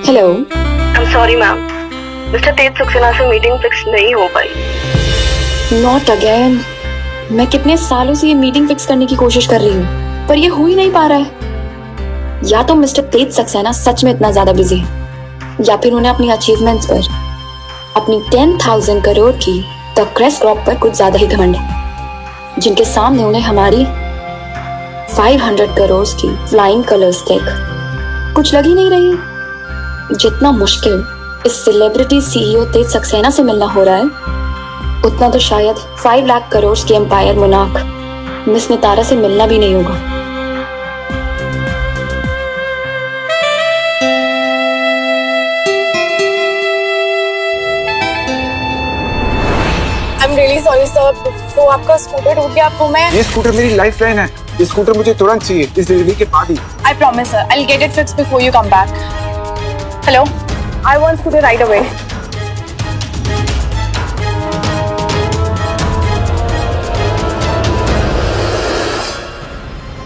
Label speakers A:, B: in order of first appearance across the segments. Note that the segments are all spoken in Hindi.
A: Hello.
B: I am sorry ma'am, mister Tej Saxena से मीटिंग फिक्स नहीं हो पाई।
A: Not again. मैं कितने सालों से ये मीटिंग फिक्स करने की कोशिश कर रही हूँ, पर ये हो ही नहीं पा रहा है। या तो मिस्टर तेज सक्सेना सच में इतना ज्यादा बिजी है, या फिर उन्हें अपनी अचीवमेंट्स पर, अपनी 10,000 करोड़ की द क्रेस्ट क्रॉप पर कुछ ज्यादा ही घमंड है, जिनके सामने उन्हें हमारी 500 करोड़ की फ्लाइंग कलर्स देख कुछ लग ही नहीं रही। जितना मुश्किल इस सेलिब्रिटी सीईओ तेज सक्सेना से मिलना हो रहा है, उतना तो शायद 5 लाख करोड़ के एम्पायर मुनाक मिस नितारा से मिलना भी नहीं होगा।
C: I'm really sorry sir, तो आपका स्कूटर टूट गया, आपको मैं
D: ये स्कूटर मेरी लाइफ लाइन है। ये स्कूटर मुझे तुरंत चाहिए, इस डिलीवरी के बाद ही।
C: I promise sir, I'll get it fixed before you come back. Hello, I want scooter right away.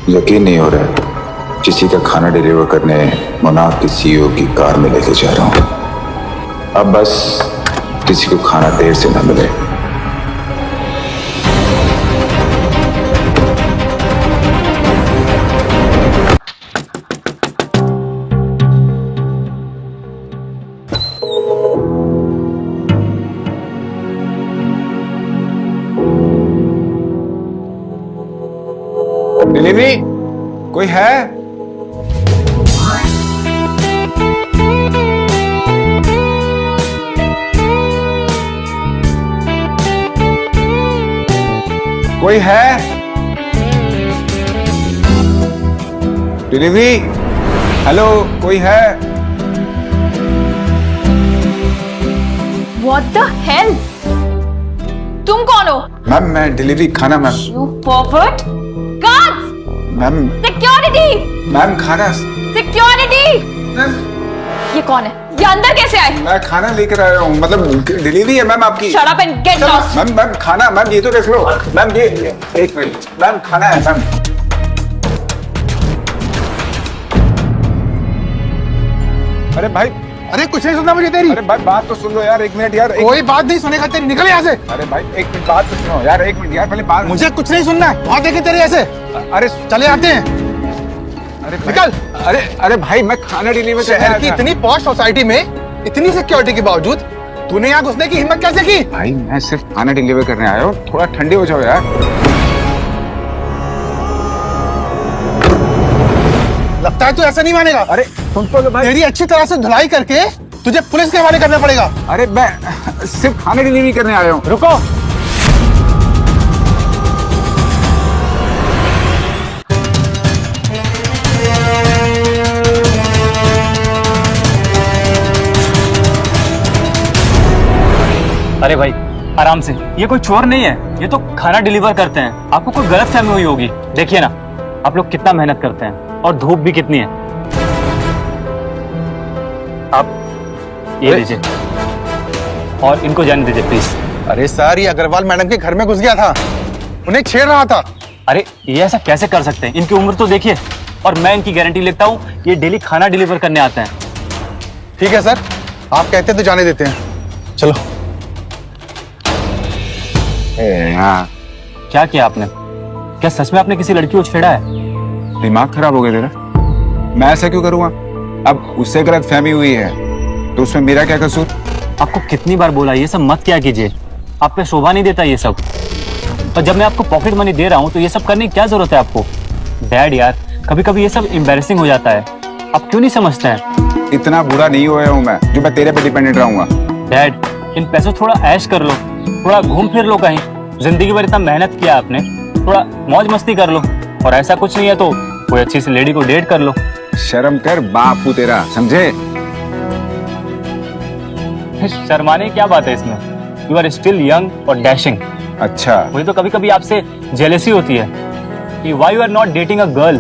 D: यकीन नहीं हो रहा है, किसी का खाना डिलीवर करने मोनार्क की सीईओ की कार में लेके जा रहा हूँ। अब बस किसी को खाना देर से न मिले। डिलीवरी कोई है? कोई है? डिलीवरी, हेलो, कोई है?
C: What the hell? तुम कौन हो?
D: मैम मैं डिलीवरी खाना ma'am.
C: You pervert! Guards!
D: Ma'am
C: Security!
D: Ma'am खाना।
C: Security! ये कौन है? ये अंदर कैसे आए?
D: मैं खाना लेकर आया हूँ, मतलब डिलीवरी है मैम आपकी।
C: Shut up and get lost!
D: Ma'am खाना, मैम ये तो देख लो। मैम ये एक मिनट, मैम खाना है मैम। अरे भाई,
E: अरे कुछ नहीं सुनना मुझे तेरी।
D: अरे भाई बात तो सुन लो यार, एक मिनट यार।
E: कोई बात नहीं सुनेगा तेरी, निकल यहाँ से।
D: अरे भाई एक मिनट बात तो सुनो यार, एक मिनट यार, पहले बात।
E: मुझे कुछ नहीं सुनना है, बहुत देखे तेरे ऐसे।
D: अरे
E: चले आते हैं।
D: अरे
E: निकल।
D: अरे भाई मैं खाना डिलीवर करने
E: शहर
D: आया
E: की
D: था।
E: इतनी पॉश सोसाइटी में इतनी सिक्योरिटी के बावजूद तूने यहाँ घुसने की हिम्मत कैसे की?
D: भाई मैं सिर्फ खाना डिलीवर करने आया हूँ, थोड़ा ठंडे हो जाओ यार।
E: लगता है तू ऐसा नहीं मानेगा।
D: अरे सुन तो भाई।
E: तेरी अच्छी तरह से धुलाई करके तुझे पुलिस के हवाले करना पड़ेगा।
D: अरे मैं सिर्फ खाना डिलीवरी करने आया हूँ।
E: रुको।
F: अरे भाई आराम से, ये कोई चोर नहीं है, ये तो खाना डिलीवर करते हैं। आपको कोई गलतफहमी हुई होगी। देखिए ना आप लोग कितना मेहनत करते हैं और धूप भी कितनी है। आप ये लीजिए और इनको जाने दीजिए प्लीज।
E: अरे सर, ये अग्रवाल मैडम के घर में घुस गया था, उन्हें छेड़ रहा था।
F: अरे ये ऐसा कैसे कर सकते हैं? इनकी उम्र तो देखिए, और मैं इनकी गारंटी लेता हूँ ये डेली खाना डिलीवर करने आते हैं।
E: ठीक है सर, आप कहते हैं तो जाने देते हैं। चलो।
D: हाँ।
F: क्या किया आपने? क्या सच में आपने किसी लड़की को छेड़ा है?
D: दिमाग खराब हो गया तेरा? मैं ऐसा क्यों करूँगा? अब उससे गलत फहमी हुई है तो उसमें मेरा क्या कसूर?
F: आपको कितनी बार बोला ये सब मत क्या कीजिए, आप पे शोभा नहीं देता ये सब। और जब मैं आपको पॉकेट मनी दे रहा हूँ तो ये सब करने की क्या जरूरत है आपको? डैड यार, कभी कभी ये सब एम्बैरेसिंग हो जाता है, आप क्यों नहीं समझते हैं?
D: इतना बुरा नहीं हुआ हूँ मैं जो मैं तेरे पे डिपेंडेंट रहूंगा।
F: डैड, इन पैसों थोड़ा ऐश कर लो, थोड़ा घूम फिर लो कहीं। जिंदगी भर इतना मेहनत किया आपने, थोड़ा मौज मस्ती कर लो। और ऐसा कुछ नहीं है तो कोई अच्छी सी लेडी को डेट कर लो।
D: शर्म कर बापू तेरा, समझे?
F: शर्माने की क्या बात है इसमें? यू आर स्टिल यंग और डैशिंग।
D: अच्छा,
F: वही तो कभी कभी आपसे जेलेसी होती है कि why you are not dating a girl.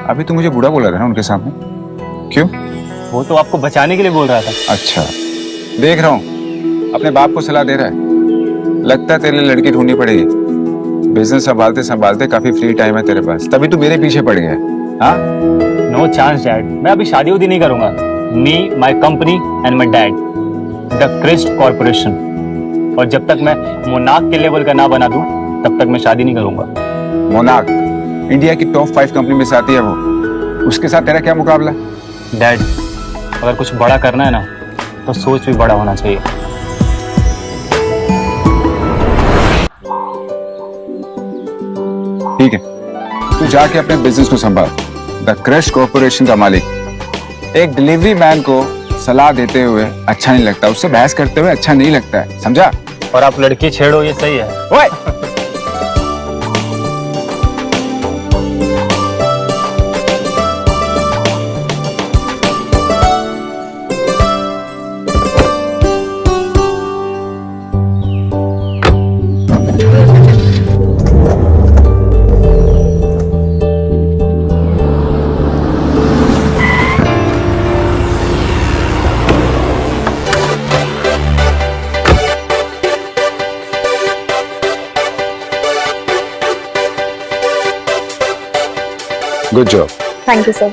D: अभी तो मुझे बुरा बोला था ना उनके सामने, क्यों?
F: वो तो आपको बचाने के लिए बोल रहा था।
D: अच्छा, देख रहा हूँ अपने बाप को सलाह दे रहा है। लगता है तेरे लिए लड़की ढूंढनी पड़ेगी। बिजनेस संभालते संभालते काफी फ्री टाइम है तेरे पास, तभी तू मेरे पीछे पड़ गया। हाँ,
F: नो चांस डैड, मैं अभी शादी उदी नहीं करूंगा। Me, my company and my dad, the Krist corporation. और जब तक मैं मोनार्क के लेवल का ना बना दूं तब तक मैं शादी नहीं करूंगा।
D: मोनार्क इंडिया की टॉप 5 कंपनी में से आती है वो, उसके साथ तेरा क्या मुकाबला?
F: डैड, अगर कुछ बड़ा करना है ना तो सोच भी बड़ा होना चाहिए।
D: ठीक है, तू जाके अपने बिजनेस को संभाल। द क्रिस्ट कॉर्पोरेशन का मालिक एक डिलीवरी मैन को सलाह देते हुए अच्छा नहीं लगता, उससे बहस करते हुए अच्छा नहीं लगता है, समझा?
F: और आप लड़की छेड़ो ये सही है।
D: ओए! Good job.
C: Thank you, sir.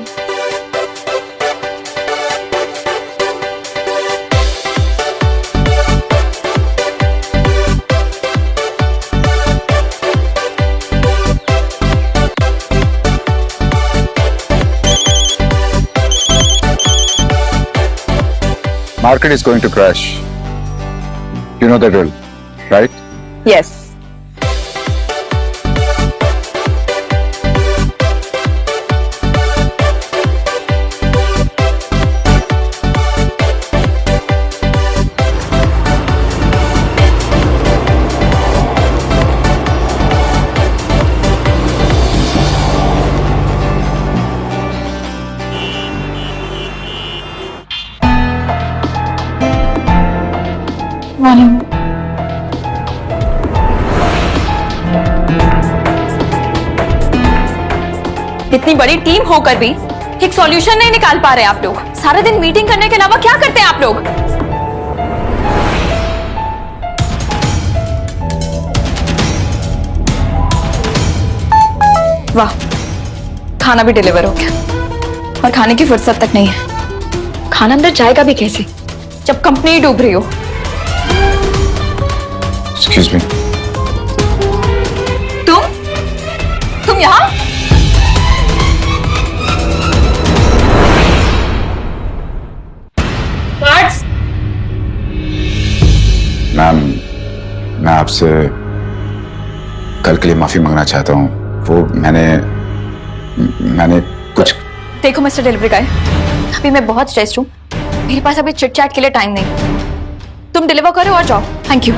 D: Market is going to crash. You know the drill, right?
C: Yes. Morning.
A: इतनी बड़ी टीम होकर भी एक सॉल्यूशन नहीं निकाल पा रहे आप लोग। सारा दिन मीटिंग करने के अलावा क्या करते हैं आप लोग? वाह, खाना भी डिलीवर हो गया और खाने की फुर्सत तक नहीं है। खाना अंदर जाएगा भी कैसे जब कंपनी ही डूब रही हो?
D: Excuse me.
A: तुम यहाँ?
D: मैम, मैं आपसे कल के लिए माफी मांगना चाहता हूँ। वो मैंने कुछ।
A: देखो मिस्टर डिलीवरी गाय, अभी मैं बहुत स्ट्रेस्ड हूँ, मेरे पास अभी चिट चैट के लिए टाइम नहीं। तुम डिलीवर करो और जाओ। Thank you.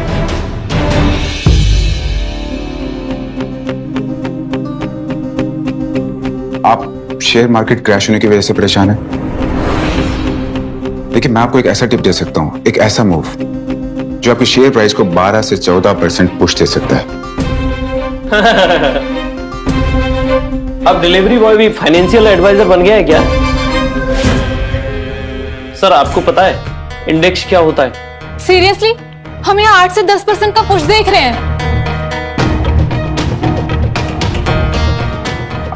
D: आप शेयर मार्केट क्रैश होने की वजह से परेशान हैं? देखिए, मैं आपको एक ऐसा टिप दे सकता हूँ, एक ऐसा मूव जो आपकी शेयर प्राइस को 12 से 14% पुश दे सकता है।
G: अब डिलीवरी बॉय भी फाइनेंशियल एडवाइजर बन गया है क्या? सर, आपको पता है इंडेक्स क्या होता है?
C: सीरियसली, हम यहाँ 8 से 10% का पुश देख रहे हैं।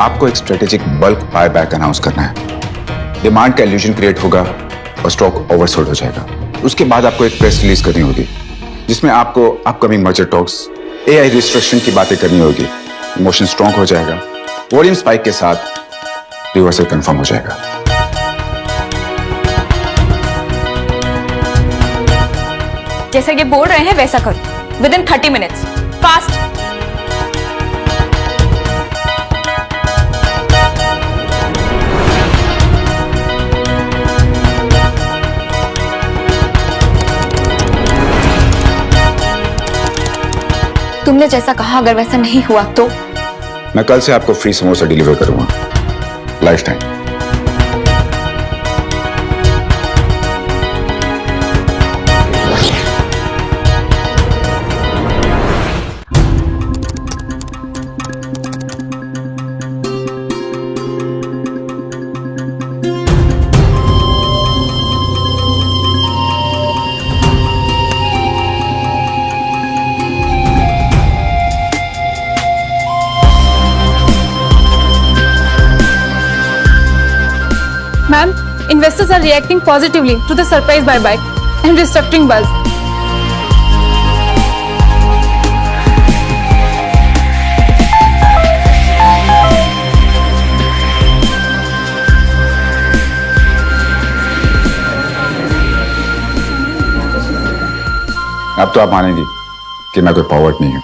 D: आपको एक strategic bulk buy back announce करना है। डिमांड का इल्यूजन क्रिएट होगा और स्टॉक ओवरसोल्ड हो जाएगा। उसके बाद आपको एक प्रेस रिलीज करनी होगी जिसमें आपको upcoming merger talks, AI restriction की बातें करनी होगी। इमोशन स्ट्रॉन्ग हो जाएगा, वॉल्यूम स्पाइक के साथ रिवर्सल कंफर्म हो जाएगा।
A: जैसे ये बोल रहे हैं वैसा करो, विद इन 30 मिनट्स, फास्ट। तुमने जैसा कहा अगर वैसा नहीं हुआ तो?
D: मैं कल से आपको फ्री समोसा डिलीवर करूंगा, life time.
C: Investors are reacting positively to the surprise buyback and restructuring buzz.
D: अब तो आप मानेंगी कि मैं कोई पॉवर्ट नहीं हूं।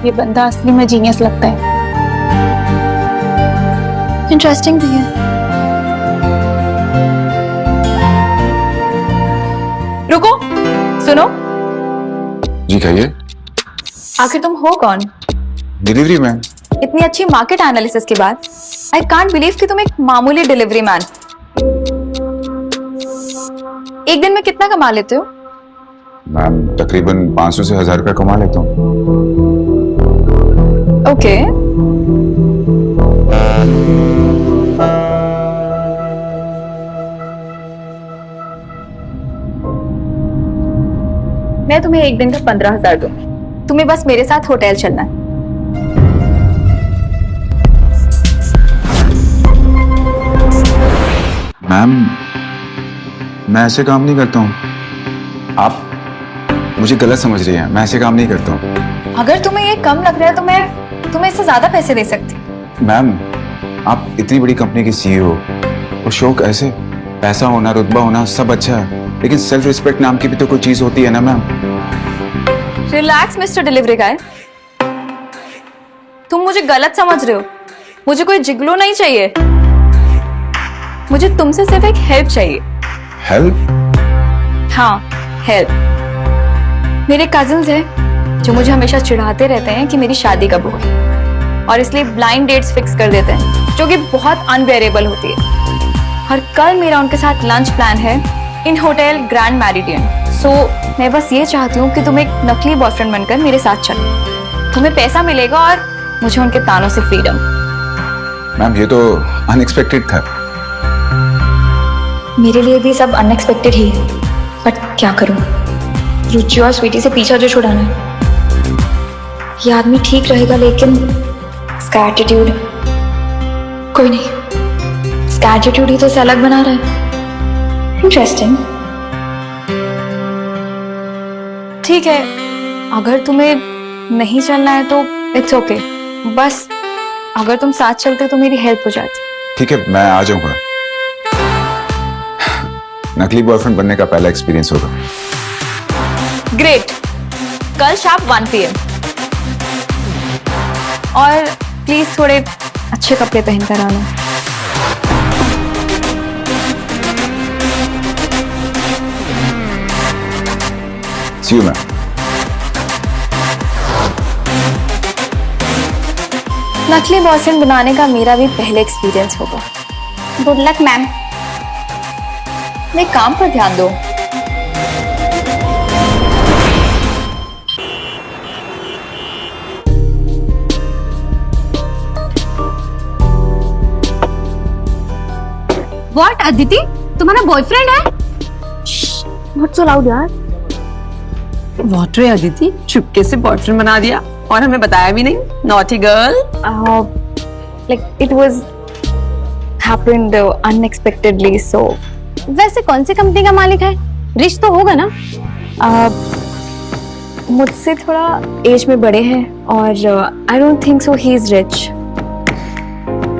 C: ये बंदा असली में जीनियस लगता है। इंटरेस्टिंग भी है। रुको, सुनो।
D: जी कहिए।
A: आखिर तुम हो कौन?
D: Delivery man.
A: इतनी अच्छी मार्केट एनालिसिस के बाद आई कांट बिलीव कि तुम एक मामूली डिलीवरी मैन। एक दिन में कितना कमा लेते हो?
D: मैम तकरीबन 500 से 1000 रुपया कमा लेता हूँ।
A: ओके। मैं तुम्हें एक दिन का 15,000 दूंगी। तुम्हें बस मेरे साथ होटल चलना है।
D: मैम मैं ऐसे काम नहीं करता हूँ। आप मुझे गलत समझ रही हैं। मैं ऐसे काम नहीं करता हूँ।
A: अगर तुम्हें ये कम लग रहा है तो मैं तुम्हें इससे ज्यादा पैसे दे सकती।
D: मैम आप इतनी बड़ी कंपनी की सीईओ और शौक ऐसे, पैसा होना, रुतबा होना सब अच्छा है, लेकिन सेल्फ रिस्पेक्ट नाम की भी तो कोई चीज होती है ना मैम।
A: रिलैक्स मिस्टर डिलीवरी गाय। तुम मुझे गलत समझ रहे हो। मुझे कोई जिगलो नहीं चाहिए। मुझे तुमसे सिर्फ एक हेल्प चाहिए।
D: हेल्प?
A: हाँ, हेल्प। मेरे कजिन्स हैं जो मुझे हमेशा चिढ़ाते रहते हैं कि मेरी शादी कब होगी, और इसलिए ब्लाइंड डेट्स फिक्स कर देते हैं जो कि बहुत अनबेरेबल होती है। और कल मेरा उनके साथ लंच प्लान है इन होटल ग्रैंड मैरिडियन। सो मैं बस ये चाहती हूँ कि तुम एक नकली बॉयफ्रेंड बनकर मेरे साथ चलो। तुम्हें पैसा मिलेगा और मुझे उनके तानों से फ्रीडम।
D: मैम ये तो अनएक्सपेक्टेड था।
A: मेरे लिए भी सब अनएक्सपेक्टेड ही है, बट क्या करूं? रुचि और स्वीटी से पीछा जो छुड़ाना है। ये आदमी ठीक रहेगा, लेकिन इसका एटीट्यूड, कोई नहीं, इसका एटीट्यूड ही तो इसे अलग बना रहा है। इंटरेस्टिंग। ठीक है, अगर तुम्हें नहीं चलना है तो इट्स ओके। बस अगर तुम साथ चलते तो मेरी हेल्प हो जाती।
D: ठीक है, मैं आ जाऊंगा। नकली बॉयफ्रेंड बनने का पहला एक्सपीरियंस होगा।
A: ग्रेट। कल शाम 1 PM। और प्लीज थोड़े अच्छे कपड़े पहनकर आना।
D: सी यू मैम।
A: नकली बॉयफ्रेंड बनाने का मेरा भी पहले एक्सपीरियंस होगा। Good luck ma'am. मेरे काम पर ध्यान दो।
C: What, अदिति? तुम्हारा बॉयफ्रेंड है?
A: Not so loud यार।
H: व्हाट रे अदिति, चुपके से बॉयफ्रेंड बना दिया और हमें बताया भी नहीं। Naughty girl.
A: Like it was happened unexpectedly, so
C: वैसे कौन सी कंपनी का मालिक है? रिच तो होगा ना?
A: मुझसे थोड़ा एज में बड़े हैं और I don't think so he is rich,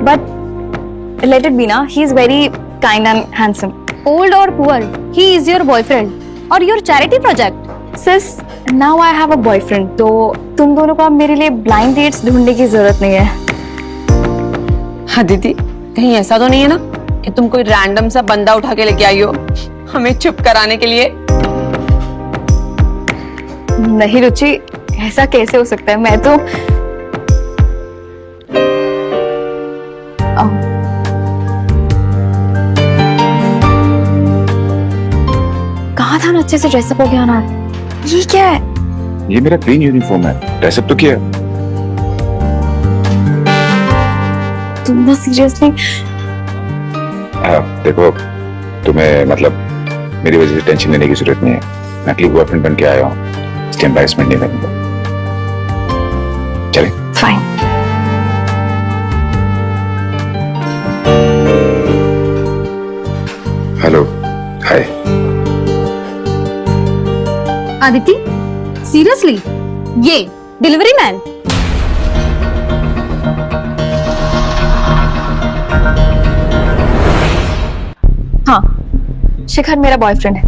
A: but let it be ना, he is very kind and handsome.
C: Old और poor, he is your boyfriend और your charity project.
A: Sis, now I have a boyfriend, तो तुम दोनों को अब मेरे लिए ब्लाइंड डेट्स ढूंढने की जरूरत नहीं है।
H: अदिति, कहीं ऐसा तो नहीं है ना कि तुम कोई रैंडम सा बंदा उठा के लेके आई हो हमें चुप कराने के लिए?
A: नहीं रुचि, ऐसा कैसे हो सकता है? मैं तो कहा था ना अच्छे से ड्रेसअप हो गया ना। ये क्या है?
D: ये मेरा ग्रीन यूनिफॉर्म है। ड्रेसअप तो किया।
A: तुम ना सीरियसली?
D: देखो, तुम्हें मतलब मेरी वजह से टेंशन लेने की जरूरत नहीं है। नकली बॉयफ्रेंड बन के आया हूँ, इसकी एम्बैरेसमेंट नहीं करूंगा। चले।
A: फाइन।
I: आदिति, सीरियसली? ये डिलीवरी मैन?
C: हाँ, शिखर मेरा बॉयफ्रेंड है।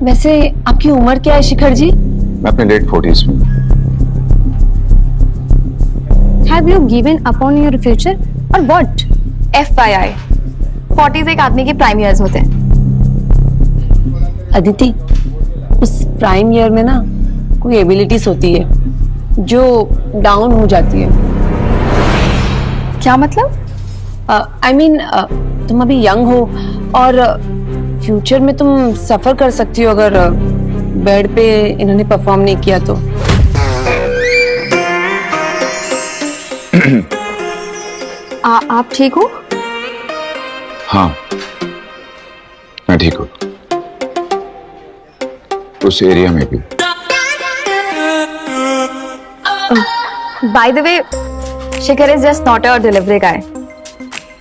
H: वैसे आपकी उम्र क्या है शिखर जी?
D: मैं अपने लेट 40s में।
I: Have you given up on your future or what?
C: FYI, 40s एक आदमी के प्राइम ईयर्स होते हैं।
H: अदिति, उस प्राइम ईयर में ना कोई एबिलिटीज होती है जो डाउन हो जाती है।
C: क्या मतलब?
H: आई मीन तुम अभी यंग हो और फ्यूचर में तुम सफर कर सकती हो अगर बेड पे इन्होंने परफॉर्म नहीं किया तो।
C: आप ठीक हो?
D: हाँ, मैं ठीक हूँ। उस एरिया में भी।
C: By the way, Shikhar is just not a delivery guy.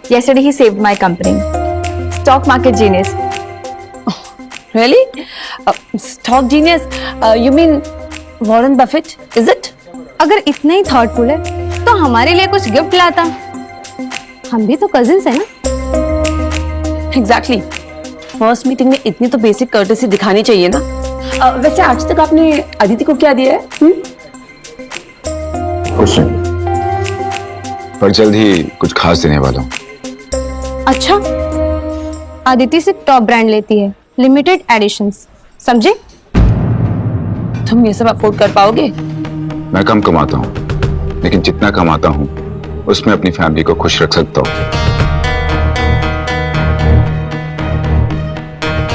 C: Yesterday he saved my company. Stock market genius.
H: Really? Stock genius? You mean Warren Buffett? Is it?
I: अगर इतना ही थॉटफुल है तो हमारे लिए कुछ गिफ्ट लाता। हम भी तो कजिन्स हैं ना।
H: Exactly. फर्स्ट मीटिंग में इतनी तो बेसिक कर्टेसी दिखानी चाहिए ना। वैसे आज तक आपने अदिति को क्या दिया है?
D: कुछ नहीं, पर जल्द ही कुछ खास देने वाला हूँ।
I: अच्छा, आदिति सिर्फ टॉप ब्रांड लेती है, लिमिटेड एडिशंस, समझे?
H: तुम ये सब अफोर्ड कर पाओगे?
D: मैं कम कमाता हूँ, लेकिन जितना कमाता हूँ उसमें अपनी फैमिली को खुश रख सकता हूँ।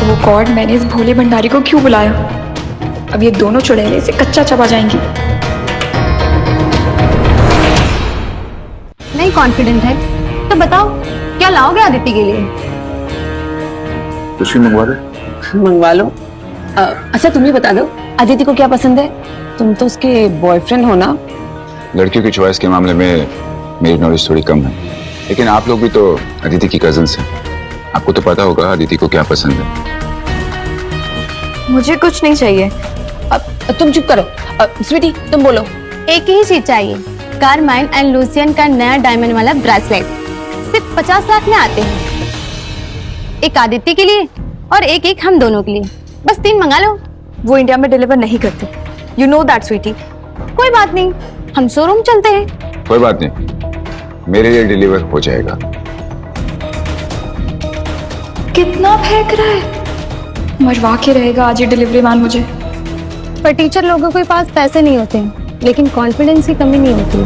A: वो गॉड, मैंने इस भोले भंडारी को क्यों बुलाया? अब ये दोनों चुड़ैलें इसे कच्चा चबा जाएंगी।
I: नहीं कॉन्फिडेंट है तो बताओ क्या लाओगे आदिति के लिए?
D: कुछ भी मंगवा दे।
H: मंगवा लो। अच्छा तुम ही बता दो अदिति को क्या पसंद है? तुम तो उसके बॉयफ्रेंड हो ना।
D: लड़कियों की चॉइस के मामले में मेरी नॉलेज थोड़ी कम है, लेकिन आप लोग भी तो अदिति की कजिन्स हैं। आपको तो पता होगा अदिति को क्या पसंद है।
C: मुझे कुछ नहीं चाहिए।
H: तुम चुप करो। स्वीटी तुम बोलो।
I: एक ही चीज चाहिए, कारमाइन एंड लूसियन का नया डायमंड वाला ब्रेसलेट। सिर्फ 50 लाख में आते हैं। एक आदित्य के लिए और एक हम दोनों के लिए। बस 3 मंगा लो।
C: वो इंडिया में डिलीवर नहीं करते। You know that, sweetie.
I: कोई बात नहीं, हम शोरूम चलते हैं।
D: कोई बात नहीं, मेरे लिए डिलीवर हो जाएगा।
A: कितना फेंक रहा है? मरवा के रहेगा आज ये डिलीवरी मैन मुझे।
I: पर टीचर लोगों के पास पैसे नहीं होते हैं, लेकिन कॉन्फिडेंस की कमी नहीं होती है।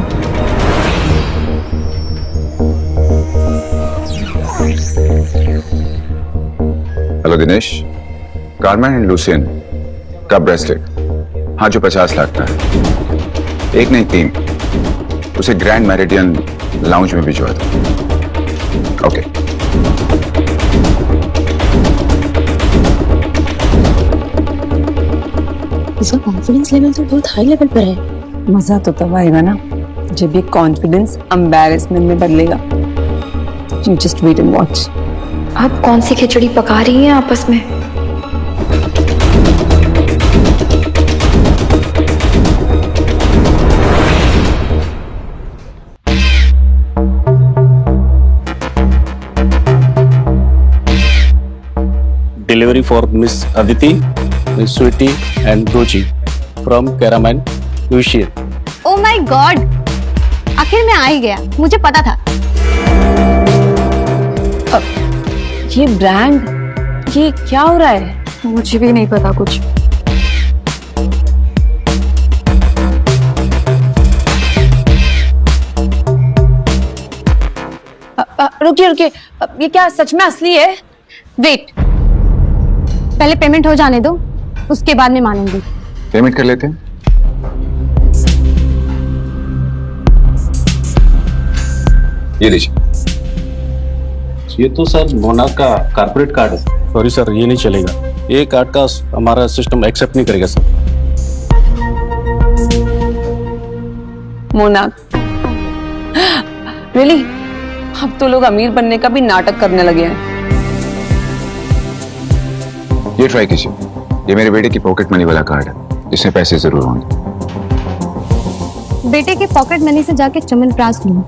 D: Hello Dinesh, carman and Lucien का ब्रेसलेट, हाँ जो 50 लाख का है। एक नहीं 3, उसे ग्रैंड मैरिडियन लाउंज में भिजवा दो। ओके।
H: इसका कॉन्फिडेंस लेवल तो बहुत हाई लेवल पर है। मजा तो तब आएगा ना जब ये कॉन्फिडेंस एम्बैरेसमेंट में बदलेगा। You just wait and watch.
A: आप कौन सी खिचड़ी पका रही हैं आपस में?
G: Delivery for Miss Aditi, Miss Sweetie and Roji from Caraman, Lucian.
I: Oh my God, आखिर में आ ही गया, मुझे पता था।
H: ये ब्रांड, ये क्या हो रहा है?
C: मुझे भी नहीं पता कुछ।
H: रुकिए रुकिए, ये क्या सच में असली है?
I: वेट, पहले पेमेंट हो जाने दो, उसके बाद में मानूंगी।
D: पेमेंट कर लेते हैं। ये लीजिए।
G: ये तो सर मोनाक का कॉर्पोरेट कार्ड है। सॉरी सर, ये नहीं चलेगा। ये कार्ड का हमारा सिस्टम एक्सेप्ट नहीं करेगा सर।
H: मोनाक, रियली? अब तो लोग अमीर बनने का भी नाटक करने लगे हैं।
D: ये ट्राई कीजिए, ये मेरे बेटे की पॉकेट मनी वाला कार्ड है, इसमें पैसे जरूर होंगे।
I: बेटे के पॉकेट मनी से जाके च्यवनप्राश लूं,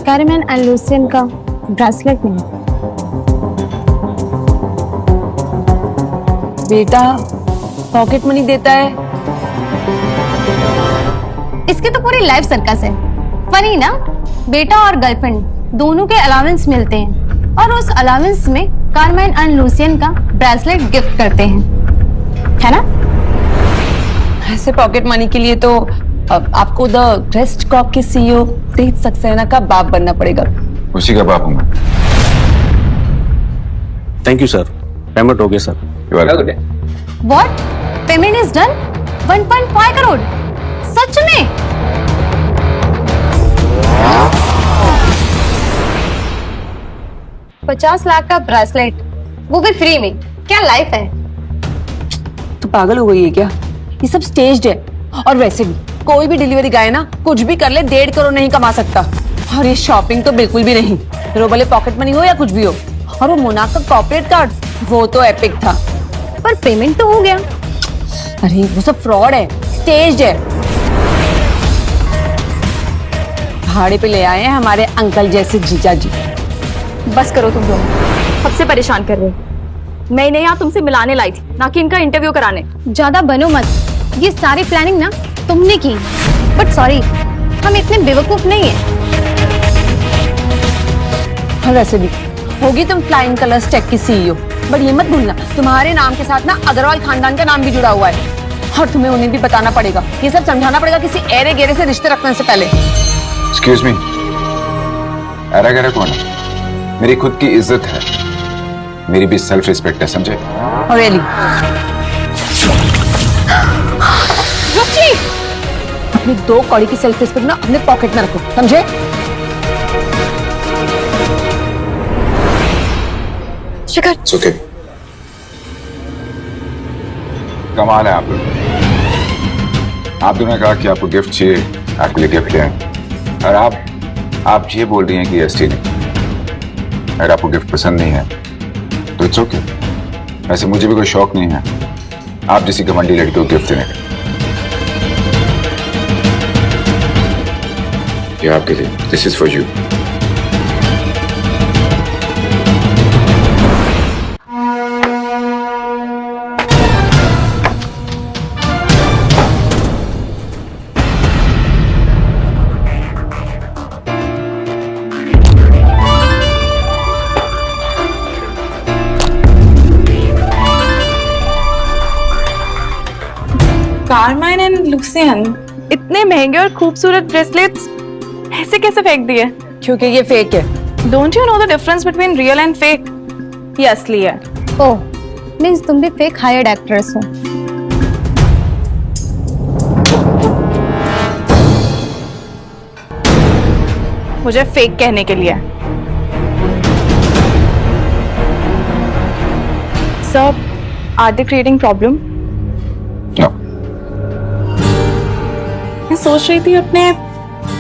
I: कैरमैन एंड लूसियन का ब्रेसलेट नहीं।
H: बेटा पॉकेट मनी देता है।
I: इसके तो पूरी लाइफ सर्कस है। फनी ना, बेटा और गर्लफ्रेंड दोनों के अलाउंस मिलते हैं और उस अलाउंस में कारमाइन एंड लूसियन का ब्रेसलेट गिफ्ट करते हैं, है ना?
H: ऐसे पॉकेट मनी के लिए तो अब आपको द क्रेस्ट क्रॉप के सीईओ तेज सक्सेना का बाप बनना पड़ेगा।
D: उसी का बाप हूँ मैं।
G: थैंक यू सर, पेमेंट हो गया sir.
I: What? Payment is done? 1.5 crore? सच में? $50 लाख का ब्रेसलेट, वो भी फ्री में। क्या लाइफ है?
H: तो पागल हो गई है क्या? ये सब स्टेज्ड है। और वैसे भी कोई भी डिलीवरी गाय ना कुछ भी कर ले 1.5 करोड़ नहीं कमा सकता। और ये शॉपिंग तो बिल्कुल भी नहीं, फिर वो भले पॉकेट मनी हो या कुछ भी हो। और वो मोनाको का कॉर्पोरेट कार्ड, वो तो एपिक था।
I: पर पेमेंट तो हो गया।
H: अरे वो सब फ्रॉड है, स्टेज्ड है। भाड़े पे ले आए हैं हमारे अंकल जैसे जीजा जी।
C: बस करो तुम दोनों, सबसे परेशान कर रहे हो। मैं इन्हें यहाँ तुमसे मिलाने लाई थी, ना कि इनका इंटरव्यू कराने।
I: ज्यादा बनो मत, ये सारी प्लानिंग ना तुमने की। बट सॉरी, हम इतने बेवकूफ नहीं है।
H: और वैसे भी होगी तुम फ्लाइंग कलर्स टेक की सीईओ, बट ये मत भूलना तुम्हारे नाम के साथ ना अग्रवाल खानदान का नाम भी जुड़ा हुआ है। और तुम्हें उन्हें भी बताना पड़ेगा, ये सब समझाना पड़ेगा किसी एरे गेरे से रिश्ते रखने से पहले।
D: एक्सक्यूज मी, एरा गैरा कौन है? मेरी खुद की इज्जत है, मेरी भी सेल्फ रिस्पेक्ट है, समझे?
H: और रियली अपनी 2 कौड़ी की सेल्फ रिस्पेक्ट ना अपने पॉकेट में रखो, समझे?
A: शिखर,
D: It's okay. कमाल है आप लोग। आप दोनों ने कहा कि आपको गिफ्ट चाहिए, आपके लिए गिफ्ट ले आए। और आप ये बोल रही हैं कि एसटी नहीं। अगर आपको गिफ्ट पसंद नहीं है तो इट्स ओके। वैसे मुझे भी कोई शौक नहीं है आप जैसी घमंडी लड़की को गिफ्ट देने का। ये आपके लिए, this is for you.
C: Carmine and Lucien, इतने महंगे और खूबसूरत ब्रेसलेट्स ऐसे कैसे फेंक दिए?
H: क्योंकि ये फेक है।
C: Don't you know the difference between real and fake? ये असली है।
I: ओह, मीन्स तुम भी फेक हायर्ड एक्ट्रेस हो।
C: मुझे फेक कहने के लिए। Sir, are they creating problem?
D: No.
C: मैं सोच रही थी अपने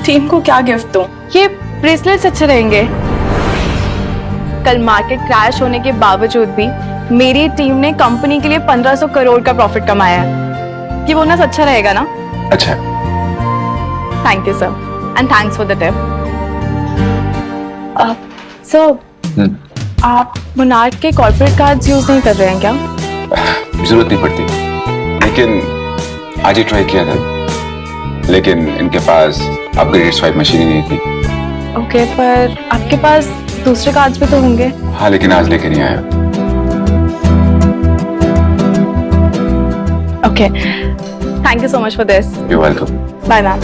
C: टीम को क्या गिफ्ट दूं। ये ब्रेसलेट्स अच्छे रहेंगे। कल मार्केट क्रैश होने के बावजूद भी मेरी टीम ने कंपनी के लिए 1500 करोड़ का प्रॉफिट कमाया है। ये बोनस अच्छा रहेगा ना?
D: अच्छा।
C: Thank you sir, and thanks for the tip. Sir, आप मोनार्क के कॉर्पोरेट कार्ड्स यूज नहीं कर रहे हैं क्या?
D: जरूरत नहीं पड़ती, लेकिन आज ही ट्राई किया था, लेकिन इनके पास अपग्रेडेड स्वाइप मशीन ही नहीं थी।
C: ओके, पर आपके पास दूसरे कार्ड्स भी तो होंगे।
D: हाँ, लेकिन आज लेके नहीं आया।
C: Okay, thank you so much for this.
D: You welcome.
C: Bye ma'am.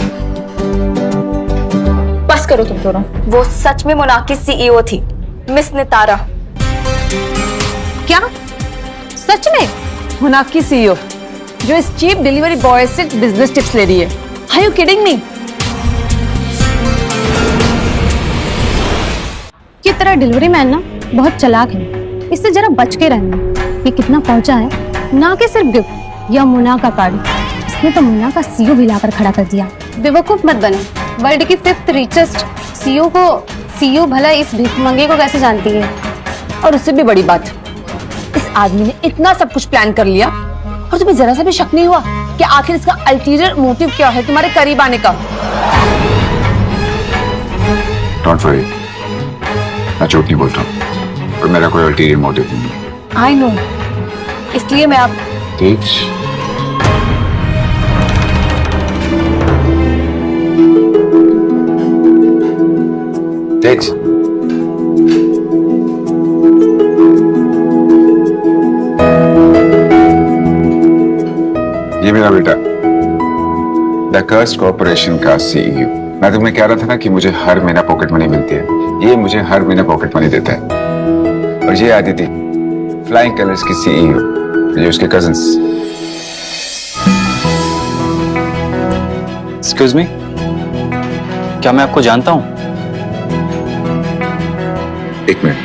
A: बस करो तुम दोनों। वो सच में मोनार्क की सीईओ थी, मिस नितारा।
I: क्या सच में?
H: मोनार्क की सीईओ जो इस चीप डिलीवरी बॉय से बिजनेस टिप्स ले रही है। Are you kidding me?
I: ये तेरा डिलीवरी मैन ना बहुत चालाक है, इससे जरा बच के रहना। ये कितना पहुंचा है, ना कि सिर्फ गिफ्ट या मुन्ना का कार्ड, इसने तो मुन्ना का सीईओ भी लाकर खड़ा कर दिया। बेवकूफ मत बनो, वर्ल्ड की 5th रिचेस्ट सीईओ भला इस भिखमंगे को कैसे जानती है?
H: और उससे भी बड़ी बात, इस आदमी ने इतना सब कुछ प्लान कर लिया और तुम्हें जरा सा भी शक नहीं हुआ कि आखिर इसका अल्टीरियर मोटिव क्या है तुम्हारे करीब आने का?
D: डोंट वरी, मैं झूठ नहीं बोलता हूँ, मेरा कोई अल्टीरियर मोटिव नहीं है।
H: आई नो, इसलिए मैं आप
D: तेज, तेज, ये मेरा बेटा, द कर्स्ट कॉर्पोरेशन का सीईओ। मैं तुम्हें कह रहा था ना कि मुझे हर महीना पॉकेट मनी मिलती है, ये मुझे हर महीना पॉकेट मनी देता है। और ये आदिति, फ्लाइंग कलर्स की सीईओ, ये उसके कजिन्स।
F: एक्सक्यूज मी, क्या मैं आपको जानता हूँ?
D: एक मिनट,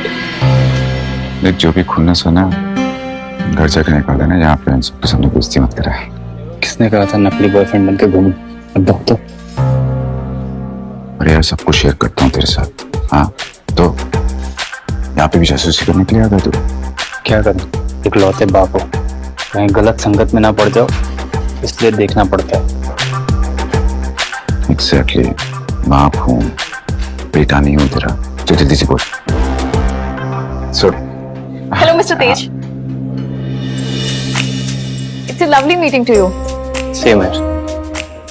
D: देख जो भी खुन्नस हो ना घर जाकर निकाल देना, यहाँ पे सबके सामने बेइज्जती मत करा है।
F: किसने कहा था नकली बॉयफ्रेंड बनके घूमूं? अब तो
D: अरे यार सब कुछ शेयर करता हूँ तेरे साथ। हाँ तो यहाँ पे भी जासूसी करने के लिए आ गया तू?
F: क्या करूं, इकलौते बाप हो, कहीं गलत संगत में ना पड़ जाओ, इसलिए देखना पड़ता है।
D: एग्जैक्टली, बाप हूँ, बेटा नहीं हूँ तेरा। तो जल्दी से बोल। सुन,
C: hello mister Tej, it's a lovely meeting to you.
F: Same है।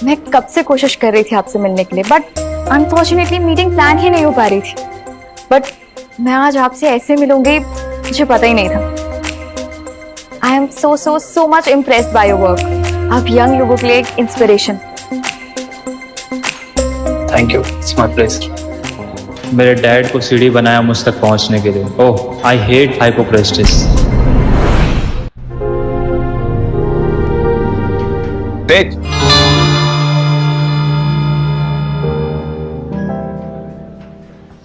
C: मैं कब से कोशिश कर रही थी आपसे मिलने के लिए, बट अनफॉर्चुनेटली मीटिंग प्लान ही नहीं हो पा रही थी। बट मैं आज आपसे ऐसे मिलूंगी, मुझे पता ही नहीं था। I am so much impressed by your work. आप यंग लोगों के लिए एक inspiration.
F: Thank you, it's my pleasure. मेरे डैड को सीढ़ी बनाया मुझ तक पहुंचने के लिए। Oh, I hate hypocrites.
D: Tej,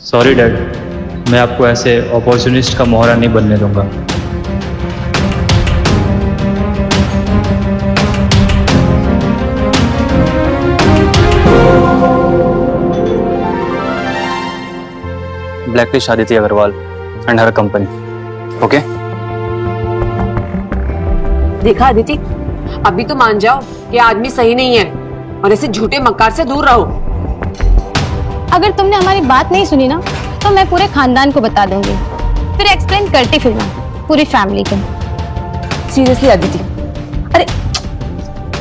F: sorry dad, मैं आपको ऐसे अपॉर्चुनिस्ट का मोहरा नहीं बनने दूंगा। Blacklist Aditi Agarwal and her company. Okay,
H: देखा अदिति, अभी तो मान जाओ कि आदमी सही नहीं है और ऐसे झूठे मक्कार से दूर रहो।
I: अगर तुमने हमारी बात नहीं सुनी ना, तो मैं पूरे खानदान को बता दूंगी, फिर एक्सप्लेन करती फिरूंगी पूरी फैमिली को।
H: सीरियसली अदिति, अरे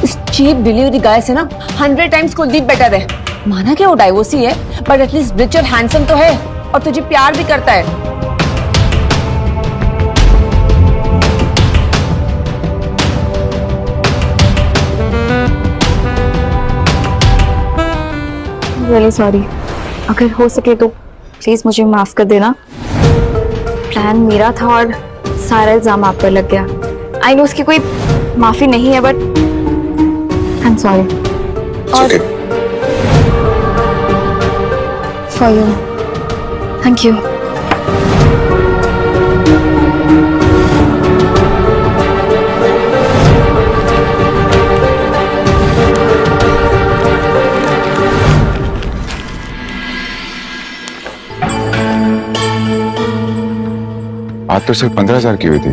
H: इस चीप डिलीवरी गाय से ना 100 टाइम्स कुलदीप बेटर है। माना कि वो डाइवोर्सी है, बट एटलीस्ट रिच और हैंडसम तो है और तुझे प्यार भी करता है।
C: रियली सॉरी, अगर हो सके तो प्लीज मुझे माफ कर देना। प्लान मेरा था और सारा इल्जाम आप पर लग गया। आई नो उसकी कोई माफी नहीं है, बट आई एम सॉरी। और फॉर यू, थैंक यू।
D: बात तो सिर्फ 15,000 की हुई थी।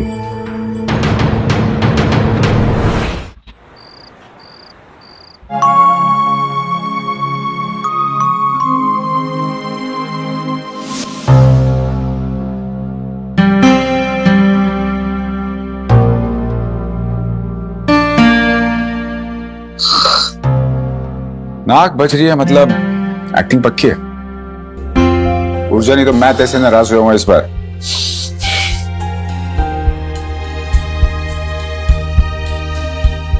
D: नाक बज रही है मतलब एक्टिंग पक्की है। ऊर्जा, नहीं तो मैं तैसे नाराज हुआ हूं इस बार।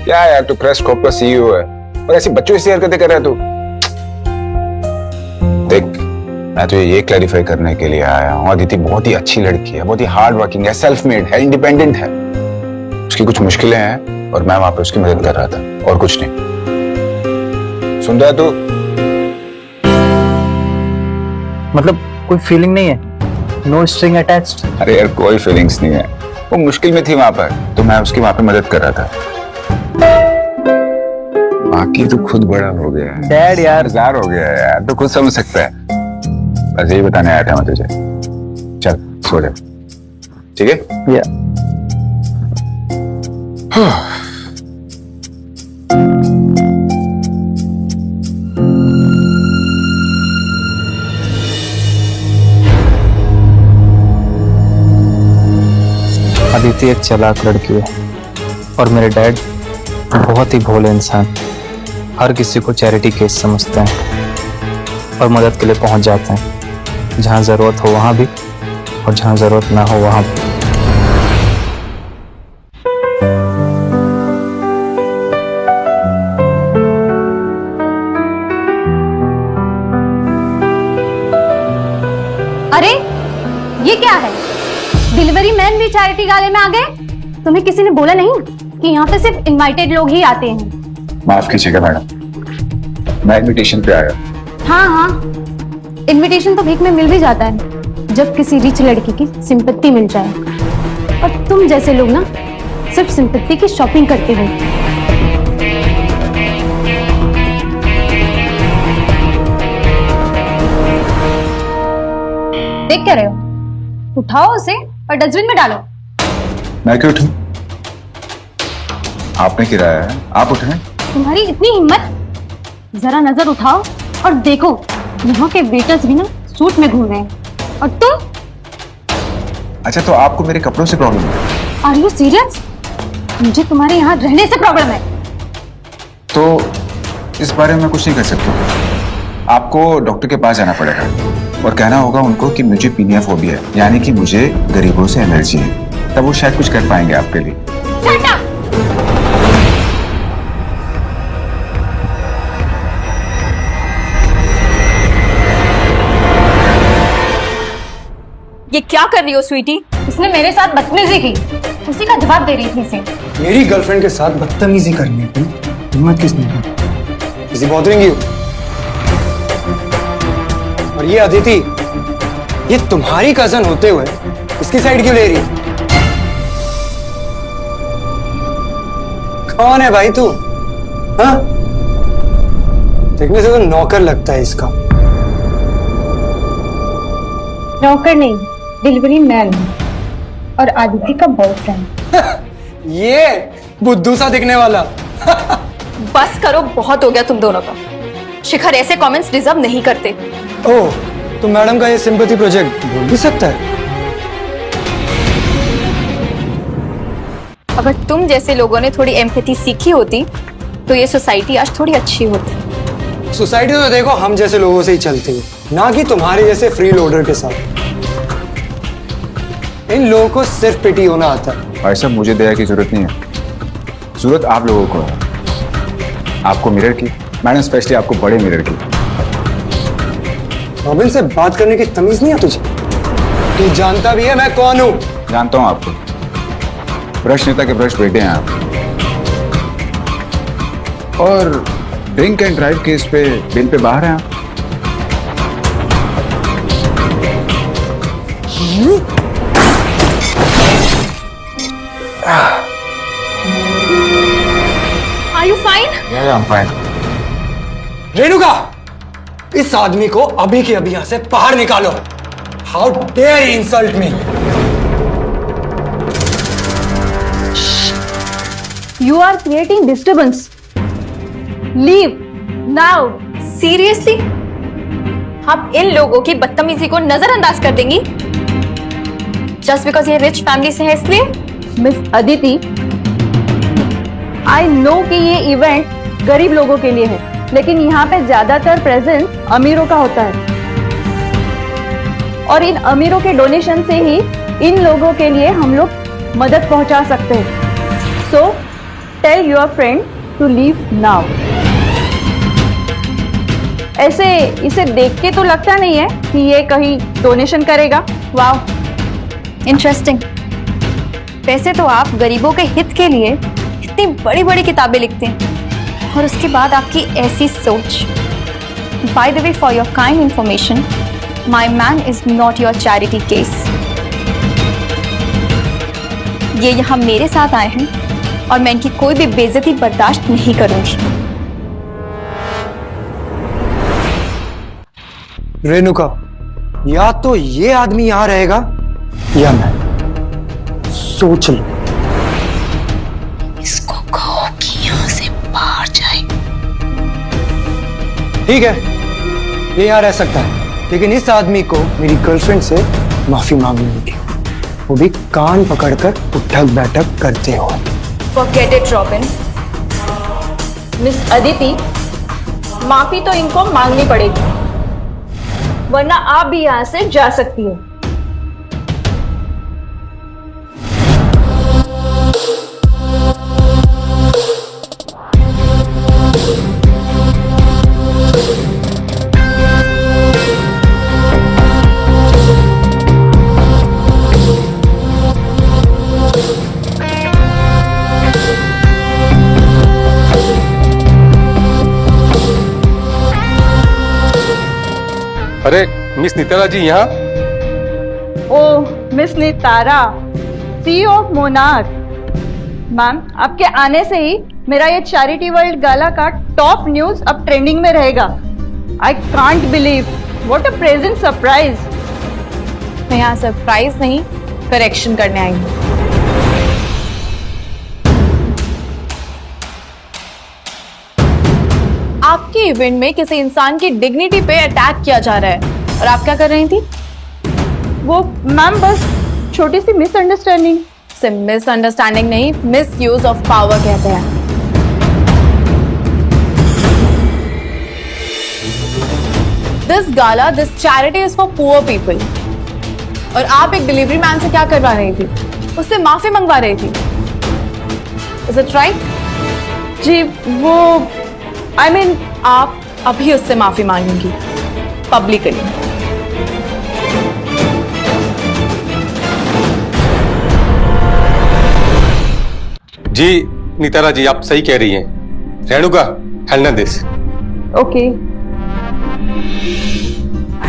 D: क्या यार, तू क्रेस्ट कॉर्प का सीईओ है और ऐसी बच्चों से हरकतें कर रहा है तू। देख, मैं तुझे ये क्लैरिफाई करने के लिए आया हूँ, अदिति बहुत ही अच्छी लड़की है, बहुत ही हार्ड वर्किंग है, सेल्फ मेड है, इंडिपेंडेंट है। उसकी कुछ मुश्किलें हैं और मैं वहां पे उसकी मदद कर रहा था, और कुछ नहीं। सुन रहा है तू?
F: मतलब कोई फीलिंग नहीं है? No string attached?
D: अरे यार कोई फीलिंग्स नहीं है, वो मुश्किल में थी वहां पर, तो मैं उसकी वहां पे मदद कर रहा था। बाकी तो खुद बड़ा हो गया है
F: डैड यार।
D: हजार हो गया है यार, तो खुद समझ सकता है। बस यही बताने आया था मैं तुझे। चल सो जा, ठीक है?
F: या अदिति एक चालाक लड़की है और मेरे डैड बहुत ही भोले इंसान, हर किसी को चैरिटी केस समझते हैं और मदद के लिए पहुंच जाते हैं, जहां जरूरत हो वहां भी और जहां जरूरत ना हो वहां भी।
I: अरे ये क्या है? डिलीवरी मैन भी चैरिटी गाले में आ गए? तुम्हें किसी ने बोला नहीं कि यहाँ पे सिर्फ इनवाइटेड लोग ही आते हैं?
D: माफ कीजिएगा मैडम, मैं इनविटेशन पे आया।
I: हाँ हाँ, इनविटेशन तो भीख में मिल भी जाता है जब किसी रिच लड़की की सिंपत्ति मिल जाए। और तुम जैसे लोग ना सिर्फ सिंपत्ति की शॉपिंग करते हो। देख क्या रहे हो? उठाओ उसे और डस्टबिन में डालो।
D: मैं क्यों उठूं? आपने गिराया है, आप उठाएं।
I: तुम्हारी इतनी हिम्मत? जरा नजर उठाओ और देखो, यहाँ के वेटर्स भी ना सूट में घूम रहे हैं और तुम?
D: अच्छा, तो आपको मेरे कपड़ों से प्रॉब्लम है?
I: Are you serious? मुझे तुम्हारे यहाँ रहने से प्रॉब्लम है।
D: तो इस बारे में कुछ नहीं कर सकते। आपको डॉक्टर के पास जाना पड़ेगा और कहना होगा उनको कि मुझे पीनिया फोबिया है, यानी कि मुझे गरीबों से एलर्जी है। तब वो शायद कुछ कर पाएंगे आपके लिए।
I: Shut up!
C: ये क्या कर रही हो स्वीटी?
I: उसने मेरे साथ बदतमीजी की, उसी का जवाब दे रही थी इसे।
J: मेरी गर्लफ्रेंड के साथ बदतमीजी करने की हिम्मत किसने की? Is he bothering you? और ये अदिति, ये तुम्हारी कजन होते हुए इसकी साइड क्यों ले रही है? कौन है भाई तू? हाँ? देखने से तो नौकर लगता है इसका।
I: नौकर नहीं, डिलीवरी मैन और आदिति का बॉयफ्रेंड।
J: ये बुद्धू सा दिखने वाला।
C: बस करो, बहुत हो गया तुम दोनों का। शिखर ऐसे कमेंट्स डिजर्व नहीं करते।
J: ओह, तो मैडम का ये सिंपैथी प्रोजेक्ट बोल भी सकता है।
C: अगर तुम जैसे लोगों ने थोड़ी एम्पैथी सीखी होती तो ये सोसाइटी आज थोड़ी अच्छी होती।
J: सोसाइटी तो देखो हम जैसे लोगों से ही चलती है, ना कि तुम्हारे जैसे फ्री लोडर के साथ। इन लोगों को सिर्फ पिटी होना आता है।
D: भाई साहब, मुझे दया की जरूरत नहीं है, जरूरत आप लोगों को है। आपको मिरर की, मैडम स्पेशली आपको बड़े मिरर की।
J: रॉबिन से बात करने की तमीज नहीं है तुझे? तू जानता भी है मैं कौन हूं?
D: जानता हूं आपको, ब्रश नेता के ब्रश बेटे हैं आप। और ड्रिंक एंड ड्राइव केस पे बिल पे बाहर हैं आप।
C: Are you fine?
D: Yeah, I'm fine.
J: Renuka, इस आदमी को अभी के अभी यहां से बाहर निकालो। How dare he insult me.
C: You are creating disturbance. Leave now. Seriously? आप इन लोगों की बदतमीजी को नजरअंदाज कर देंगी? Just because ये रिच फैमिली से है इसलिए?
K: मिस अदिति, आई नो कि ये इवेंट गरीब लोगों के लिए है, लेकिन यहाँ पे ज्यादातर प्रेजेंस अमीरों का होता है और इन अमीरों के डोनेशन से ही इन लोगों के लिए हम लोग मदद पहुंचा सकते हैं। So tell your friend to leave now. ऐसे इसे देख के तो लगता नहीं है कि ये कहीं डोनेशन करेगा। वाह,
C: इंटरेस्टिंग। वैसे तो आप गरीबों के हित के लिए इतनी बड़ी बड़ी किताबें लिखते हैं और उसके बाद आपकी ऐसी सोच। By the way, for your kind information, my man is not your charity case. ये यहाँ मेरे साथ आए हैं और मैं इनकी कोई भी बेइज्जती बर्दाश्त नहीं करूंगी।
J: रेणुका, या तो ये आदमी यहां रहेगा या मैं। सोच लो।
H: इसको कहो कि यहाँ से बाहर जाए।
J: ठीक है, ये यहाँ रह सकता है, लेकिन इस आदमी को मेरी गर्लफ्रेंड से माफी मांगनी होगी। वो भी कान पकड़कर उठक बैठक करते हो।
K: Forget it robin. Miss Aditi, माफी तो इनको मांगनी पड़ेगी, वरना आप भी यहां से जा सकती हो।
E: अरे मिस नितारा जी यहाँ?
K: Oh miss Nitara, CEO of Monarch. Ma'am, आपके आने से ही मेरा ये चैरिटी वर्ल्ड गाला का टॉप न्यूज अब ट्रेंडिंग में रहेगा। I can't believe, what a present surprise.
C: मैं यहाँ सरप्राइज नहीं, करेक्शन करने आई हूँ। आपके इवेंट में किसी इंसान की डिग्निटी पे अटैक किया जा रहा है और आप क्या कर रही थी?
K: वो मैम बस छोटी सी मिसअंडरस्टैंडिंग।
C: से मिसअंडरस्टैंडिंग नहीं, मिस यूज ऑफ पावर कहते हैं। This gala, this charity is for poor people. और आप एक डिलीवरी मैन से क्या करवा रही थी? उससे माफी मंगवा रही थी। Is it right?
K: जी वो I mean,
C: आप अभी उससे माफी मांगेंगी पब्लिकली।
E: जी नितारा जी, आप सही कह रही हैं। Renuka, handle this.
K: Okay.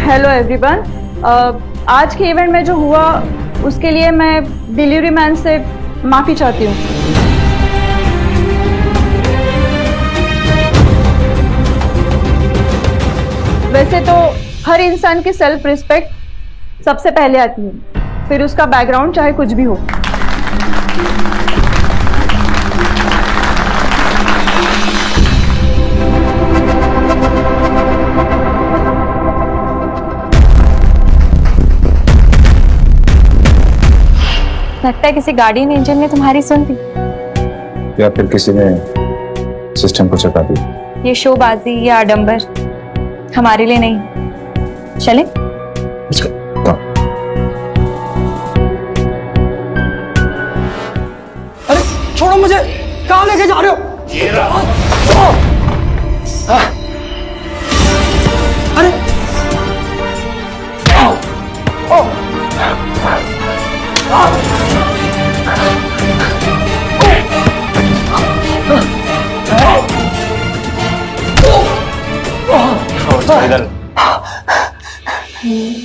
K: Hello everyone, आज के इवेंट में जो हुआ उसके लिए मैं डिलीवरी मैन से माफी चाहती हूँ। वैसे तो हर इंसान की सेल्फ रिस्पेक्ट सबसे पहले आती है, फिर उसका बैकग्राउंड चाहे कुछ भी हो।
C: लगता है किसी गार्डियन एंजल ने तुम्हारी सुन ली,
D: या फिर किसी ने सिस्टम को चका दिया।
C: ये शोबाजी या आडंबर हमारे लिए नहीं। चले?
J: अरे छोड़ो मुझे, कहाँ लेके जा रहे हो? अरे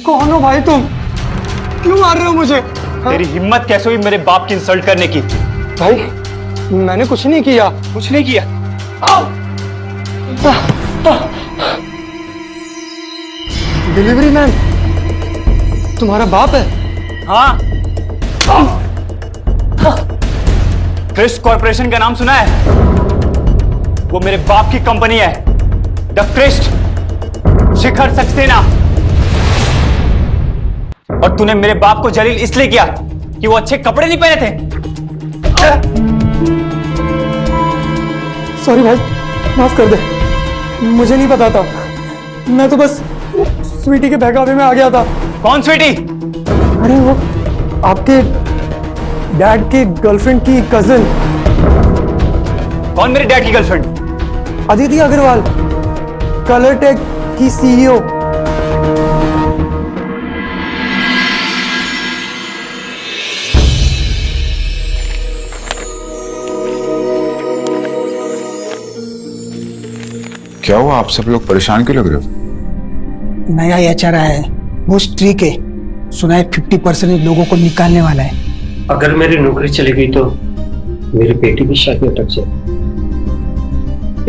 J: कौन हो भाई तुम? क्यों मार रहे हो मुझे?
F: तेरी हिम्मत कैसे हुई मेरे बाप की इंसल्ट करने की?
J: भाई मैंने कुछ नहीं किया।
F: कुछ नहीं किया?
J: डिलीवरी मैन तुम्हारा बाप है?
F: हाँ। क्रिस्ट कॉर्पोरेशन का नाम सुना है? वो मेरे बाप की कंपनी है, द क्रिस्ट शिखर सक्सेना। और तूने मेरे बाप को जलील इसलिए किया कि वो अच्छे कपड़े नहीं पहने थे।
J: सॉरी भाई, माफ कर दे, मुझे नहीं पता था। मैं तो बस स्वीटी के बहकावे में आ गया था।
F: कौन स्वीटी?
J: अरे वो आपके डैड की गर्लफ्रेंड की कजिन।
F: कौन मेरे डैड की girlfriend?
J: Aditi Agarwal, colour tech की CEO।
D: क्या हुआ, आप सब लोग परेशान क्यों लग रहे हो?
J: नया HR आया है, वो स्ट्रीक है। सुना है 50% लोगों को निकालने वाला है।
G: अगर मेरी नौकरी चली गई तो मेरी बेटी की शादी अटक जाए।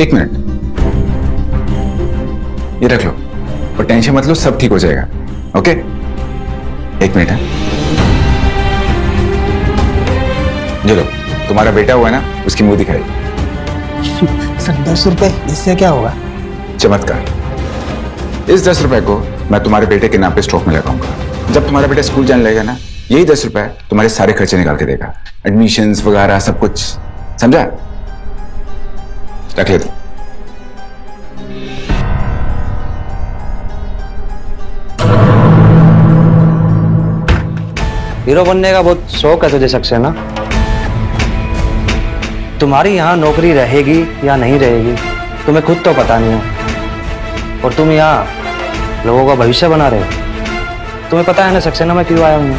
D: एक मिनट, ये रख लो और टेंशन मत लो, सब ठीक हो जाएगा। ओके, एक मिनट है। ये लो, तुम्हारा बेटा हुआ है ना, उसकी मुंह दिखाई।
J: सर 10 रुपए, इससे क्या होगा?
D: चमत्कार। इस 10 रुपए को मैं तुम्हारे बेटे के नाम पे स्टॉक में लगाऊंगा। जब तुम्हारा बेटा स्कूल जाने लगेगा ना, यही 10 रुपए तुम्हारे सारे खर्चे निकाल के देगा, एडमिशंस वगैरह सब कुछ, समझा? रख ले तू।
L: हीरो बनने का बहुत शौक है तुझे सक्सेना। तुम्हारी यहाँ नौकरी रहेगी या नहीं रहेगी तुम्हें खुद तो पता नहीं है, और तुम यहाँ लोगों का भविष्य बना रहे हो। तुम्हें पता है ना सक्सेना मैं क्यों आया हूँ?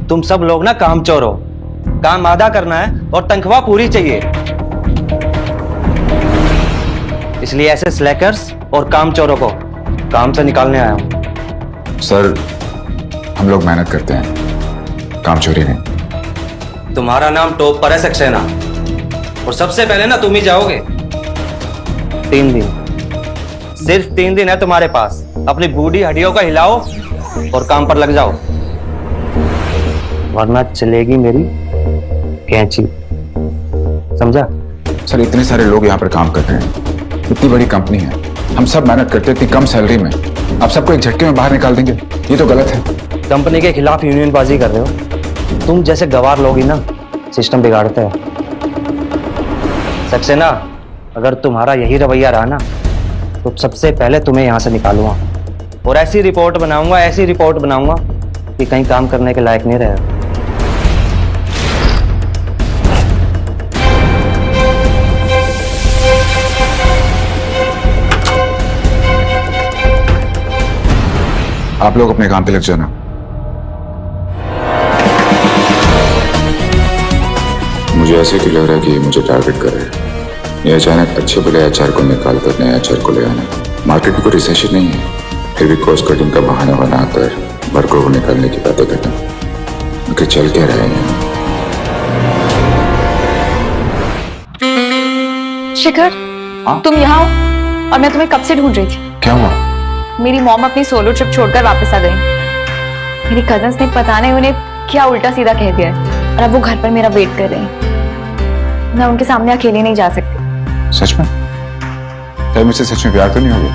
L: तुम सब लोग ना कामचोर हो, काम आधा करना है और तनख्वाह पूरी चाहिए, इसलिए ऐसे स्लैकर्स और कामचोरों को काम से निकालने आया हूं।
D: सर, हम लोग मेहनत करते हैं, काम चोरी नहीं।
L: तुम्हारा नाम टॉप पर है सक्सेना, और सबसे पहले ना तुम ही जाओगे। 3 दिन, सिर्फ 3 दिन है तुम्हारे पास, अपनी बूढ़ी हड्डियों का हिलाओ और काम पर लग जाओ, वरना चलेगी मेरी कैंची, समझा?
D: सर, इतने सारे लोग यहाँ पर काम कर रहे हैं, इतनी बड़ी कंपनी है, हम सब मेहनत करते हैं इतनी कम सैलरी में, आप सबको एक झटके में बाहर निकाल देंगे, ये तो गलत है।
L: कंपनी के खिलाफ यूनियनबाजी कर रहे हो तुम, जैसे गवार लोग ही ना सिस्टम बिगाड़ते हैं। सक्सेना, अगर तुम्हारा यही रवैया रहा ना तो सबसे पहले तुम्हें यहाँ से निकालूंगा, और ऐसी रिपोर्ट बनाऊंगा कि कहीं काम करने के लायक नहीं रहे।
D: आप लोग अपने काम पे लग जाना। मुझे ऐसे क्यों लग रहा है कि ये मुझे टारगेट कर रहे हैं? ये अचानक अच्छे बुरे एचआर को निकाल कर नए एचआर को ले आना। मार्केट में कोई रिसेशन नहीं है, फिर भी कॉस्ट कटिंग का बहाना बनाकर वर्करों को निकालने की बातें करना, उनके चल क्या रहे हैं?
C: शिखर, तुम यहाँ हो और मैं तुम्हें कब से ढूंढ रही थी।
D: क्या हुआ?
C: मेरी मॉम अपनी सोलो ट्रिप छोड़कर वापस आ गई। मेरी कजन्स ने पता नहीं उन्हें क्या उल्टा सीधा कह दिया है, और अब वो घर पर मेरा वेट कर रहे हैं। मैं उनके सामने अकेले नहीं जा सकती।
D: सच में? क्या मुझसे सच में प्यार तो नहीं हो गया?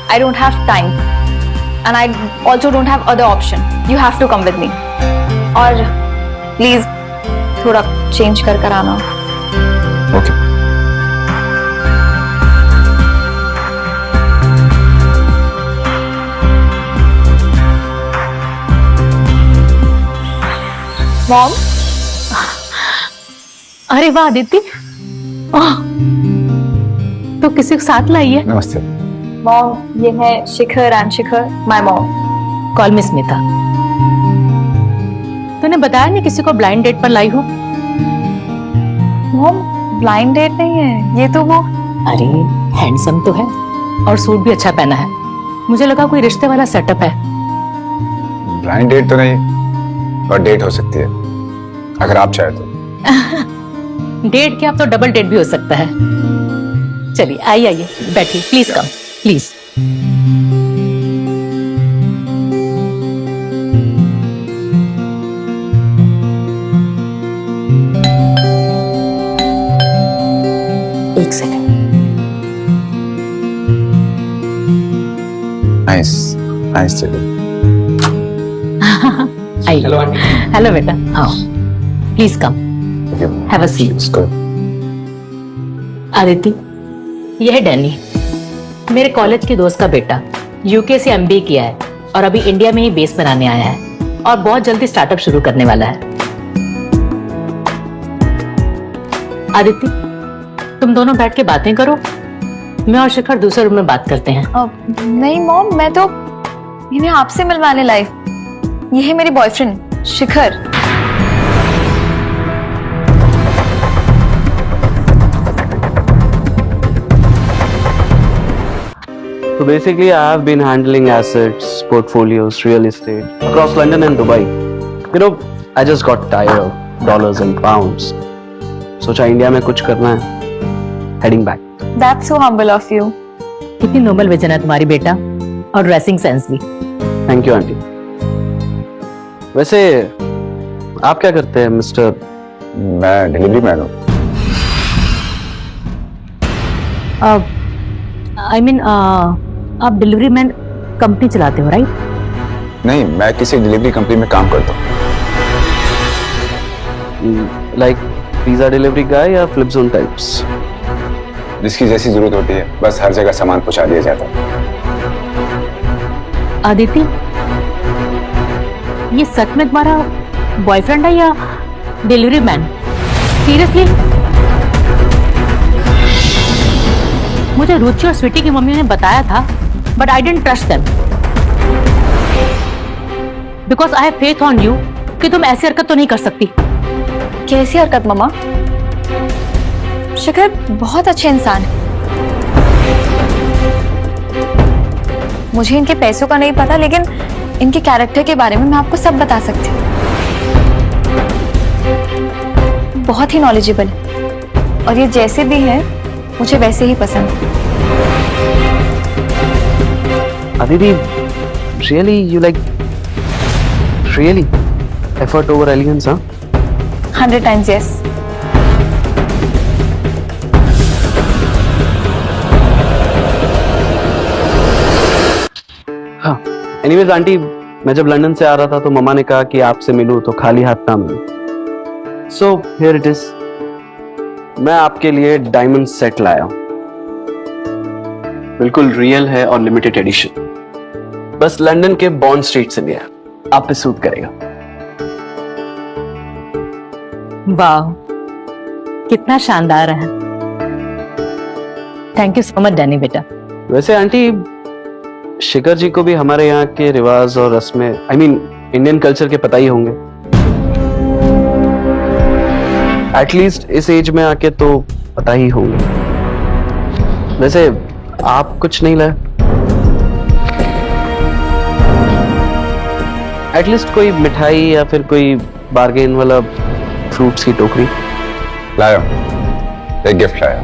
C: I don't have time and I also don't have other option. You have to come with me. और प्लीज थोड़ा चेंज कर आना।
D: ओके।
C: मॉम,
H: अरे वाह आदित्य, तो किसी को साथ लाई है?
D: नमस्ते।
C: मॉम, ये है Shikhar and Shikhar, my mom.
H: Call miss Smita. तूने बताया नहीं किसी को ब्लाइंड डेट पर लाई हो?
C: मॉम, ब्लाइंड डेट नहीं है, ये तो वो।
H: अरे हैंडसम तो है और सूट भी अच्छा पहना है, मुझे लगा कोई रिश्ते वाला सेटअप है।
D: ब्लाइंड डेट तो नहीं, और डेट हो सकती है अगर आप चाहे तो।
H: डेट क्या, अब तो डबल डेट भी हो सकता है। चलिए आइए बैठिए, प्लीज कम प्लीज। एक सेकंड।
D: नाइस जगह।
H: Hello aunty. हेलो बेटा, आओ please come, have a seat. Aditya, यह है डैनी, मेरे कॉलेज के दोस्त का बेटा, यूके से एमबीए किया है और अभी इंडिया में ही बेस बनाने आया है और बहुत जल्दी स्टार्टअप शुरू करने वाला है। आदित्य, तुम दोनों बैठ के बातें करो, मैं और शिखर दूसरे रूम में बात करते हैं।
C: नहीं मॉम, मैं तो इन्हें आपसे मिलवाने लाई। ये है मेरी boyfriend Shikhar.
G: So basically, I have been handling assets, portfolios, real estate across London and Dubai. You know, I just got tired of dollars and pounds. सोचा इंडिया में कुछ करना है, heading back.
C: That's so humble of you.
H: कितनी नोबल विजन है तुम्हारी बेटा, और ड्रेसिंग सेंस भी।
G: Thank you, aunty. वैसे आप क्या करते हैं मिस्टर?
D: मैं डिलीवरी मैन हूँ।
H: आई मीन आप डिलीवरी मैन कंपनी चलाते हो राइट?
D: नहीं, मैं किसी डिलीवरी कंपनी में काम करता हूँ।
G: लाइक पिज्जा डिलीवरी गाय या फ्लिप जोन टाइप्स?
D: जिसकी जैसी जरूरत होती है, बस हर जगह सामान पहुंचा दिया जाता है।
H: आदिति, ये सच में तुम्हारा बॉयफ्रेंड है या डिलीवरी मैन? सीरियसली? मुझे रुचि और स्वीटी की मम्मी ने बताया था, but I didn't trust them because I have faith on you कि तुम ऐसी हरकत तो नहीं कर सकती।
A: कैसी हरकत मम्मा? शिखर बहुत अच्छे इंसान है। मुझे इनके पैसों का नहीं पता, लेकिन इनके कैरेक्टर के बारे में मैं आपको सब बता सकती हूँ। बहुत ही नॉलेजेबल है और ये जैसे भी है मुझे वैसे ही पसंद है।
G: Aditi, really, you like really effort over elegance, huh?
A: 100 times yes.
G: हाँ. Anyways, आंटी, मैं जब लंदन से आ रहा था तो मम्मा ने कहा कि आपसे मिलूं तो खाली हाथ ना मिलूं। So here it is. मैं आपके लिए डायमंड सेट लाया हूं। बिल्कुल रियल है और लिमिटेड एडिशन। बस लंदन के बॉन्ड स्ट्रीट से लिया, आप पे सूट करेगा।
H: वाह, कितना शानदार है। Thank you so much Danny बेटा।
G: वैसे आंटी, शिखर जी को भी हमारे यहाँ के रिवाज और रस्में, आई मीन इंडियन कल्चर के पता ही होंगे। एटलीस्ट इस एज में आके तो पता ही होंगे। वैसे आप कुछ नहीं लाए? एटलीस्ट कोई मिठाई या फिर कोई बार्गेन वाला फ्रूट्स की टोकरी?
D: लाया, एक गिफ्ट लाया।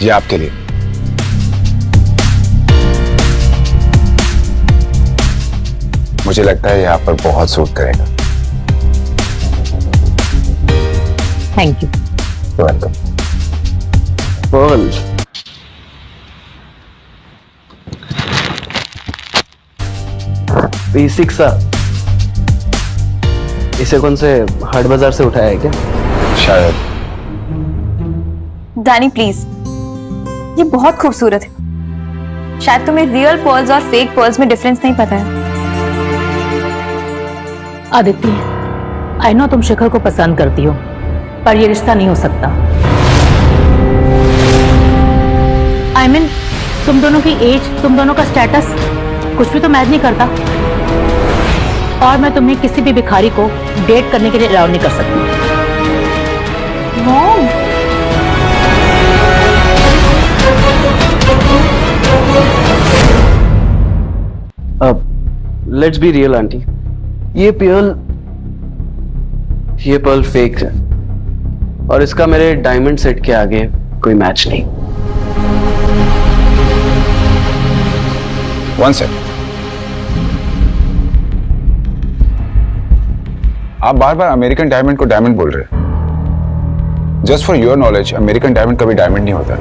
D: ये आपके लिए। मुझे लगता है यहाँ पर बहुत सूट करेगा।
H: Thank you.
D: Welcome.
G: Pearl, basic सा। इसे कौन से हाट बाजार से उठाया है क्या?
D: शायद।
A: डैनी प्लीज, ये बहुत खूबसूरत है। शायद तुम्हें रियल पर्ल्स और फेक पर्ल्स में डिफरेंस नहीं पता है।
H: आदित्य, आई नो तुम शिखर को पसंद करती हो, पर ये रिश्ता नहीं हो सकता। आई मीन, तुम दोनों की एज, तुम दोनों का स्टेटस कुछ भी तो मैच नहीं करता। और मैं तुम्हें किसी भी भिखारी को डेट करने के लिए अलाउ नहीं कर सकती।
A: Mom,
G: let's be real aunty, ये पर्ल फेक है और इसका मेरे डायमंड सेट के आगे कोई मैच नहीं।
D: वन सेकंड, आप बार बार अमेरिकन डायमंड को डायमंड बोल रहे हैं। Just for your knowledge, American diamond कभी डायमंड नहीं होता।